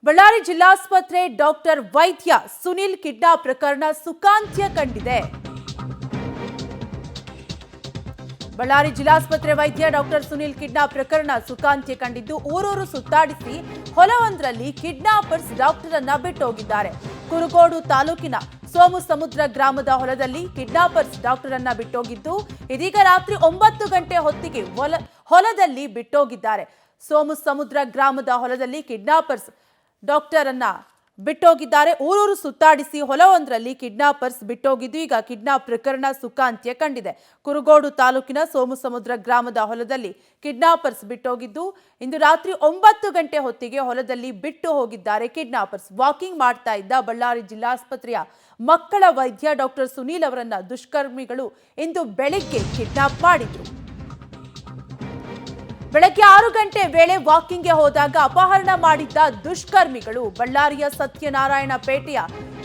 Ballari ಜಿಲ್ಲಾಸ್ಪತ್ರೆ doctor ವೈದ್ಯ Sunil kidnap ಪ್ರಕರಣ ಸುಖಾಂತ್ಯ ಕಂಡಿದೆ. ಬಳ್ಳಾರಿ ಜಿಲ್ಲಾಸ್ಪತ್ರೆ ವೈದ್ಯ ಡಾಕ್ಟರ್ ಸುನಿಲ್ ಕಿಡ್ನಾಪ್ ಪ್ರಕರಣ ಸುಖಾಂತ್ಯ ಕಂಡಿದ್ದು, ಊರೂರು ಸುತ್ತಾಡಿಸಿ ಹೊಲವೊಂದರಲ್ಲಿ ಕಿಡ್ನಾಪರ್ಸ್ ಡಾಕ್ಟರ್ ಅನ್ನ ಬಿಟ್ಟೋಗಿದ್ದಾರೆ. ಕುರುಗೋಡು ತಾಲೂಕಿನ ಸೋಮು ಸಮುದ್ರ ಗ್ರಾಮದ ಹೊಲದಲ್ಲಿ ಕಿಡ್ನಾಪರ್ಸ್ ಡಾಕ್ಟರ್ ಅನ್ನ ಬಿಟ್ಟೋಗಿದ್ದು, ಇದೀಗ ರಾತ್ರಿ 9 ಗಂಟೆ ಹೊತ್ತಿಗೆ ಹೊಲದಲ್ಲಿ ಬಿಟ್ಟೋಗಿದ್ದಾರೆ. ಸೋಮು ಸಮುದ್ರ ಗ್ರಾಮದ ಹೊಲದಲ್ಲಿ ಕಿಡ್ನಾಪರ್ಸ್ ಡಾಕ್ಟರ್ ಅನ್ನ ಬಿಟ್ಟೋಗಿದ್ದಾರೆ. ಊರೂರು ಸುತ್ತಾಡಿಸಿ ಹೊಲವೊಂದರಲ್ಲಿ ಕಿಡ್ನಾಪರ್ಸ್ ಬಿಟ್ಟೋಗಿದ್ದು, ಈಗ ಕಿಡ್ನಾಪ್ ಪ್ರಕರಣ ಸುಖಾಂತ್ಯ ಕಂಡಿದೆ. ಕುರುಗೋಡು ತಾಲೂಕಿನ ಸೋಮು ಸಮುದ್ರ ಗ್ರಾಮದ ಹೊಲದಲ್ಲಿ ಕಿಡ್ನಾಪರ್ಸ್ ಬಿಟ್ಟೋಗಿದ್ದು, ಇಂದು ರಾತ್ರಿ 9 ಗಂಟೆ ಹೊತ್ತಿಗೆ ಹೊಲದಲ್ಲಿ ಬಿಟ್ಟು ಹೋಗಿದ್ದಾರೆ ಕಿಡ್ನಾಪರ್ಸ್. ವಾಕಿಂಗ್ ಮಾಡ್ತಾ ಇದ್ದ ಬಳ್ಳಾರಿ ಜಿಲ್ಲಾಸ್ಪತ್ರೆಯ ಮಕ್ಕಳ ವೈದ್ಯ ಡಾಕ್ಟರ್ ಸುನೀಲ್ ಅವರನ್ನ ದುಷ್ಕರ್ಮಿಗಳು ಇಂದು ಬೆಳಿಗ್ಗೆ ಕಿಡ್ನಾಪ್ ಮಾಡಿದ್ರು. ಬೆಳಗ್ಗೆ 6 ಗಂಟೆ ವೇಳೆ ವಾಕಿಂಗ್ಗೆ ಹೋದಾಗ ಅಪಹರಣ ಮಾಡಿದ್ದ ದುಷ್ಕರ್ಮಿಗಳು ಬಳ್ಳಾರಿಯ ಸತ್ಯನಾರಾಯಣ ಪೇಟೆಯ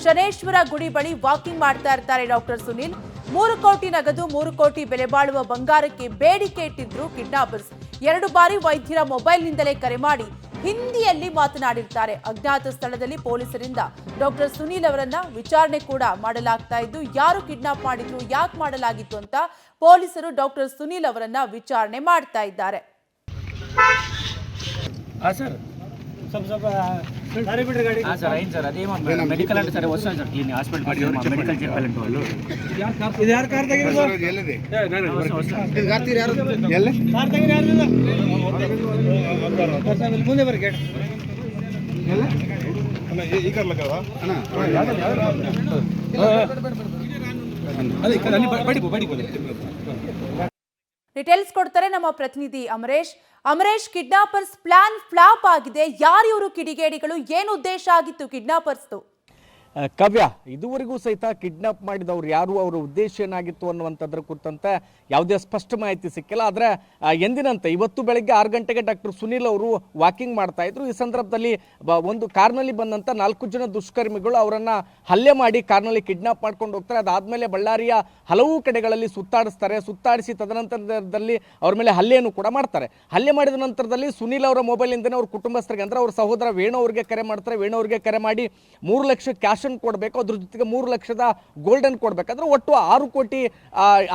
ಶನೇಶ್ವರ ಗುಡಿ ಬಳಿ ವಾಕಿಂಗ್ ಮಾಡ್ತಾ ಇರ್ತಾರೆ ಡಾಕ್ಟರ್ ಸುನೀಲ್. 3 ಕೋಟಿ ನಗದು, 3 ಕೋಟಿ ಬೆಲೆ ಬಾಳುವ ಬಂಗಾರಕ್ಕೆ ಬೇಡಿಕೆ ಇಟ್ಟಿದ್ರು ಕಿಡ್ನಾಪರ್ಸ್. 2 ಬಾರಿ ವೈದ್ಯರ ಮೊಬೈಲ್ನಿಂದಲೇ ಕರೆ ಮಾಡಿ ಹಿಂದಿಯಲ್ಲಿ ಮಾತನಾಡಿರ್ತಾರೆ. ಅಜ್ಞಾತ ಸ್ಥಳದಲ್ಲಿ ಪೊಲೀಸರಿಂದ ಡಾಕ್ಟರ್ ಸುನೀಲ್ ಅವರನ್ನ ವಿಚಾರಣೆ ಕೂಡ ಮಾಡಲಾಗ್ತಾ ಇದ್ದು, ಯಾರು ಕಿಡ್ನಾಪ್ ಮಾಡಿದ್ರು, ಯಾಕೆ ಮಾಡಲಾಗಿತ್ತು ಅಂತ ಪೊಲೀಸರು ಡಾಕ್ಟರ್ ಸುನೀಲ್ ಅವರನ್ನ ವಿಚಾರಣೆ ಮಾಡ್ತಾ ಇದ್ದಾರೆ. सर सारे बिट्रे गाड़ी सर आइन सर अदे मेडिकल अंट सर वस्तानु sir clean hospital medical check अंट वाळ्ळु इदु यार कार तगिरिदु एल्लिदे इदु कार तीर याರು ಎಲ್ಲಿ ಕಾರ್ ತಗಿರಿ ಯಾರು ಇಲ್ಲ ಸರ್ ಇಲ್ಲಿ ಮುಂದೆ ಬರ ಗೇಟ್ ಎಲ್ಲಿ ಅಣ್ಣ ಈ ಕಾರ್ ಲಗವಾ ಅಣ್ಣ ಅದೇ ಅಲ್ಲಿ ಬಡಿ ಡೀಟೇಲ್ಸ್ ಕೊಡ್ತಾರೆ ನಮ್ಮ ಪ್ರತಿನಿಧಿ ಅಮರೇಶ್. ಕಿಡ್ನಾಪರ್ಸ್ ಪ್ಲಾನ್ ಫ್ಲಾಪ್ ಆಗಿದೆ. ಯಾರು ಇವರು ಕಿಡಿಗೇಡಿಗಳು, ಏನು ಉದ್ದೇಶ ಆಗಿತ್ತು ಕಿಡ್ನಾಪರ್ಸ್ದು? ಕಾವ್ಯ, ಇದುವರೆಗೂ ಸಹಿತ ಕಿಡ್ನಾಪ್ ಮಾಡಿದವರು ಯಾರು, ಅವರ ಉದ್ದೇಶ ಏನಾಗಿತ್ತು ಅನ್ನುವಂಥದ್ರ ಕುರಿತಂತೆ ಯಾವುದೇ ಸ್ಪಷ್ಟ ಮಾಹಿತಿ ಸಿಕ್ಕಿಲ್ಲ. ಆದರೆ ಎಂದಿನಂತೆ ಇವತ್ತು ಬೆಳಗ್ಗೆ 6 ಗಂಟೆಗೆ ಡಾಕ್ಟರ್ ಸುನೀಲ್ ಅವರು ವಾಕಿಂಗ್ ಮಾಡ್ತಾ ಇದ್ರು. ಈ ಸಂದರ್ಭದಲ್ಲಿ ಒಂದು ಕಾರ್ನಲ್ಲಿ ಬಂದಂಥ 4 ಜನ ದುಷ್ಕರ್ಮಿಗಳು ಅವರನ್ನು ಹಲ್ಲೆ ಮಾಡಿ ಕಾರ್ನಲ್ಲಿ ಕಿಡ್ನಾಪ್ ಮಾಡ್ಕೊಂಡು ಹೋಗ್ತಾರೆ. ಅದಾದಮೇಲೆ ಬಳ್ಳಾರಿಯ ಹಲವು ಕಡೆಗಳಲ್ಲಿ ಸುತ್ತಾಡಿಸಿ ತದನಂತರದಲ್ಲಿ ಅವ್ರ ಮೇಲೆ ಹಲ್ಲೆಯನ್ನು ಕೂಡ ಮಾಡ್ತಾರೆ. ಹಲ್ಲೆ ಮಾಡಿದ ನಂತರದಲ್ಲಿ ಸುನೀಲ್ ಅವರ ಮೊಬೈಲಿಂದನೇ ಅವ್ರ ಕುಟುಂಬಸ್ಥರಿಗೆ, ಅಂದರೆ ಅವ್ರ ಸಹೋದರ ವೇಣು ಅವರಿಗೆ ಕರೆ ಮಾಡ್ತಾರೆ. ವೇಣು ಅವರಿಗೆ ಕರೆ ಮಾಡಿ 3 ಲಕ್ಷ ಕ್ಯಾಶ್ ಕೊಡಬೇಕು, ಅದ್ರ ಜೊತೆಗೆ 3 ಲಕ್ಷದ ಗೋಲ್ಡನ್ ಕೊಡಬೇಕಾದ್ರೆ ಒಟ್ಟು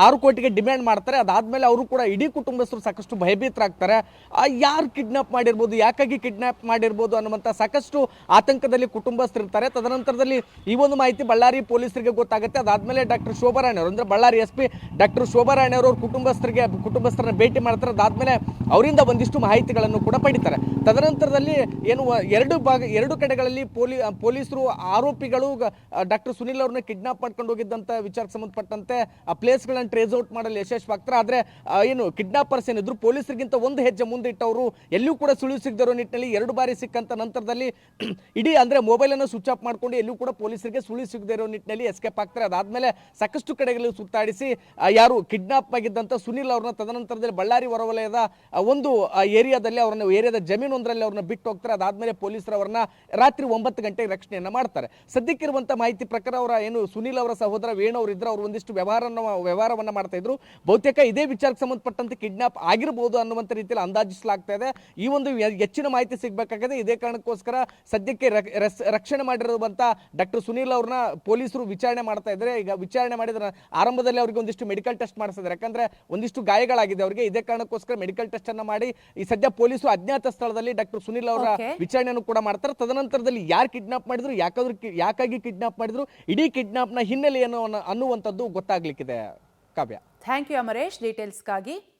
6 ಕೋಟಿಗೆ ಡಿಮ್ಯಾಂಡ್ ಮಾಡ್ತಾರೆ. ಅದಾದ್ಮೇಲೆ ಅವರು ಕೂಡ ಇಡೀ ಕುಟುಂಬಸ್ಥರು ಸಾಕಷ್ಟು ಭಯಭೀತರಾಗ್ತಾರೆ. ಯಾರು ಕಿಡ್ನಾಪ್ ಮಾಡಿರ್ಬೋದು, ಯಾಕಾಗಿ ಕಿಡ್ನಾಪ್ ಮಾಡಿರ್ಬೋದು ಅನ್ನುವಂಥ ಸಾಕಷ್ಟು ಆತಂಕದಲ್ಲಿ ಕುಟುಂಬಸ್ಥರಿರ್ತಾರೆ. ತದನಂತರದಲ್ಲಿ ಈ ಒಂದು ಮಾಹಿತಿ ಬಳ್ಳಾರಿ ಪೊಲೀಸರಿಗೆ ಗೊತ್ತಾಗುತ್ತೆ. ಅದಾದ್ಮೇಲೆ ಡಾಕ್ಟರ್ ಶೋಭಾರಾಣಿ ಅವರು, ಅಂದ್ರೆ ಬಳ್ಳಾರಿ SP ಡಾಕ್ಟರ್ ಶೋಭಾರಾಣಿ ಅವರು ಕುಟುಂಬಸ್ಥರನ್ನ ಭೇಟಿ ಮಾಡ್ತಾರೆ. ಅದಾದ್ಮೇಲೆ ಅವರಿಂದ ಒಂದಿಷ್ಟು ಮಾಹಿತಿಗಳನ್ನು ಕೂಡ ಪಡಿತಾರೆ. ತದನಂತರದಲ್ಲಿ ಏನು 2 ಕಡೆಗಳಲ್ಲಿ ಪೊಲೀಸರು ಆರೋಪಿಗಳು ಡಾಕ್ಟರ್ ಸುನೀಲ್ ಅವ್ರನ್ನ ಕಿಡ್ನಾಪ್ ಮಾಡ್ಕೊಂಡು ಹೋಗಿದ್ದಂಥ ವಿಚಾರಕ್ಕೆ ಸಂಬಂಧಪಟ್ಟಂತೆ ಆ ಪ್ಲೇಸ್ಗಳನ್ನು ಟ್ರೇಸ್ ಔಟ್ ಮಾಡಲು ಯಶಸ್ವಾಗ್ತಾರೆ. ಆದರೆ ಏನು ಕಿಡ್ನಾಪರ್ಸ್ ಏನಿದ್ರು ಪೊಲೀಸರಿಗಿಂತ ಒಂದು ಹೆಜ್ಜೆ ಮುಂದೆ ಇಟ್ಟವರು ಎಲ್ಲೂ ಕೂಡ ಸುಳಿವು ಸಿಗದಿರೋ ನಿಟ್ಟಿನಲ್ಲಿ 2 ಬಾರಿ ಸಿಕ್ಕಂತ ನಂತರದಲ್ಲಿ ಇಡೀ ಅಂದರೆ ಮೊಬೈಲನ್ನು ಸ್ವಿಚ್ ಆಫ್ ಮಾಡ್ಕೊಂಡು ಎಲ್ಲೂ ಕೂಡ ಪೊಲೀಸರಿಗೆ ಸುಳಿವು ಸಿಗದೇ ಇರೋ ನಿಟ್ಟಿನಲ್ಲಿ ಎಸ್ಕೇಪ್ ಆಗ್ತಾರೆ. ಅದಾದಮೇಲೆ ಸಾಕಷ್ಟು ಕಡೆಗಳಲ್ಲಿ ಸುತ್ತಾಡಿಸಿ ಯಾರು ಕಿಡ್ನಾಪ್ ಆಗಿದ್ದಂಥ ಸುನೀಲ್ ಅವ್ರನ್ನ ತದನಂತರದಲ್ಲಿ ಬಳ್ಳಾರಿ ಹೊರವಲಯದ ಒಂದು ಏರಿಯಾದ ಜಮೀನೊಂದರಲ್ಲಿ ಅವ್ರನ್ನ ಬಿಟ್ಟು ಹೋಗ್ತಾರೆ. ಅದಾದಮೇಲೆ ಪೊಲೀಸರು ಅವ್ರನ್ನ ರಾತ್ರಿ 9 ಗಂಟೆಗೆ ರಕ್ಷಣೆಯನ್ನು ಮಾಡ್ತಾರೆ. ಸದ್ಯಕ್ಕಿರುವಂಥ ಮಾಹಿತಿ ಪ್ರಕಾರ ಅವರ ಏನು ಸುನೀಲ್ ಅವರ ಸಹೋದರ ವೇಣು ಅವರು ಇದ್ರು, ಅವರು ಒಂದಿಷ್ಟು ವ್ಯವಹಾರವನ್ನು ಮಾಡ್ತಾ ಇದ್ರು. ಬಹುತೇಕ ಇದೇ ವಿಚಾರಕ್ಕೆ ಸಂಬಂಧಪಟ್ಟಂತೆ ಕಿಡ್ನಾಪ್ ಆಗಿರಬಹುದು ಅನ್ನುವಂಥ ರೀತಿಯಲ್ಲಿ ಅಂದಾಜಿಸಲಾಗ್ತಾ ಇದೆ. ಈ ಒಂದು ಹೆಚ್ಚಿನ ಮಾಹಿತಿ ಸಿಗಬೇಕಾಗಿದೆ. ಇದೇ ಕಾರಣಕ್ಕೋಸ್ಕರ ಸದ್ಯಕ್ಕೆ ರಕ್ಷಣೆ ಮಾಡಿರುವಂಥ ಡಾಕ್ಟರ್ ಸುನೀಲ್ ಅವ್ರನ್ನ ಪೊಲೀಸರು ವಿಚಾರಣೆ ಮಾಡ್ತಾ ಇದ್ದಾರೆ. ಈಗ ವಿಚಾರಣೆ ಮಾಡಿದ್ರೆ ಆರಂಭದಲ್ಲಿ ಅವರಿಗೆ ಒಂದಿಷ್ಟು ಮೆಡಿಕಲ್ ಟೆಸ್ಟ್ ಮಾಡಿಸಿದ್ದಾರೆ, ಯಾಕಂದ್ರೆ ಒಂದಿಷ್ಟು ಗಾಯಗಳಾಗಿದೆ ಅವರಿಗೆ. ಇದೇ ಕಾರಣಕ್ಕೋಸ್ಕರ ಮೆಡಿಕಲ್ ಟೆಸ್ಟ್ ಅನ್ನು ಮಾಡಿ ಈ ಸದ್ಯ ಪೊಲೀಸರು ಅಜ್ಞಾತ ಸ್ಥಳದಲ್ಲಿ ಡಾಕ್ಟರ್ ಸುನೀಲ್ ಅವರ ವಿಚಾರಣೆಯನ್ನು ಕೂಡ ಮಾಡ್ತಾರೆ. ತದನಂತರದಲ್ಲಿ ಯಾರು ಕಿಡ್ನಾಪ್ ಮಾಡಿದ್ರು, ಯಾಕಾಗಿ ಕಿಡ್ನಾಪ್ ಮಾಡಿದ್ರು, ಇಡೀ ಕಿಡ್ನಾಪ್ನ ಹಿನ್ನೆಲೆ ಏನು ಅನ್ನುವಂಥದ್ದು ಗೊತ್ತಾಗ್ಲಿಕ್ಕಿದೆ. ಕಾವ್ಯ, ಥ್ಯಾಂಕ್ ಯು ಅಮರೇಶ್ ಡೀಟೇಲ್ಸ್ಗಾಗಿ.